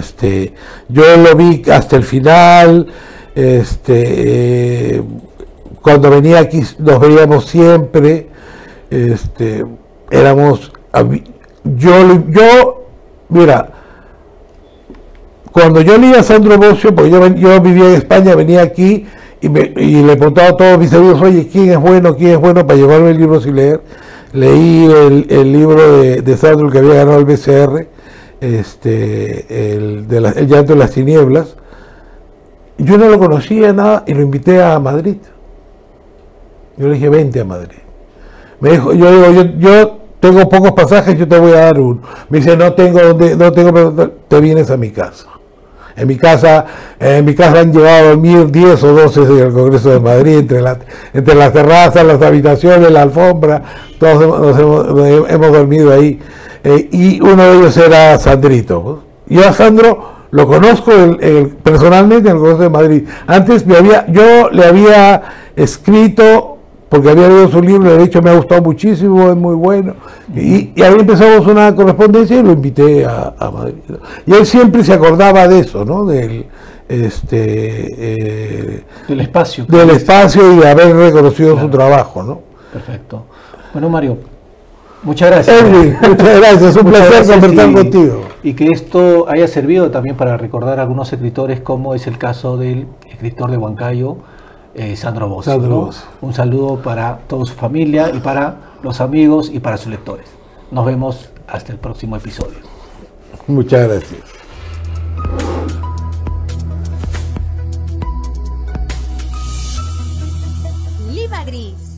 yo lo vi hasta el final. Cuando venía aquí nos veíamos siempre. Mira, cuando yo leía a Sandro Bosio, porque yo vivía en España, venía aquí y le preguntaba a todos mis amigos, oye, ¿quién es bueno para llevarme el libro sin leer? Leí el libro de Sandro, que había ganado el BCR, el llanto de las tinieblas. Yo no lo conocía nada y lo invité a Madrid. Yo le dije, vente a Madrid. Me dijo, yo tengo pocos pasajes, yo te voy a dar uno. Me dice, no tengo, te vienes a mi casa. En mi casa han llevado a dormir 10 o 12 del Congreso de Madrid, entre las terrazas, las habitaciones, la alfombra, todos hemos dormido ahí. Y uno de ellos era Sandrito. Yo a Sandro lo conozco personalmente en el Congreso de Madrid. Antes yo le había escrito, porque había leído su libro, le he dicho, me ha gustado muchísimo, es muy bueno. Y ahí empezamos una correspondencia y lo invité a Madrid. Y él siempre se acordaba de eso, ¿no? Del espacio. Del espacio y de haber reconocido su trabajo, ¿no? Perfecto. Bueno, Mario, muchas gracias. Edwin, muchas gracias, un placer conversar contigo. Y que esto haya servido también para recordar a algunos escritores, como es el caso del escritor de Huancayo, Sandro Bosio, ¿no? Un saludo para toda su familia y para los amigos y para sus lectores. Nos vemos hasta el próximo episodio. Muchas gracias. Lima Gris.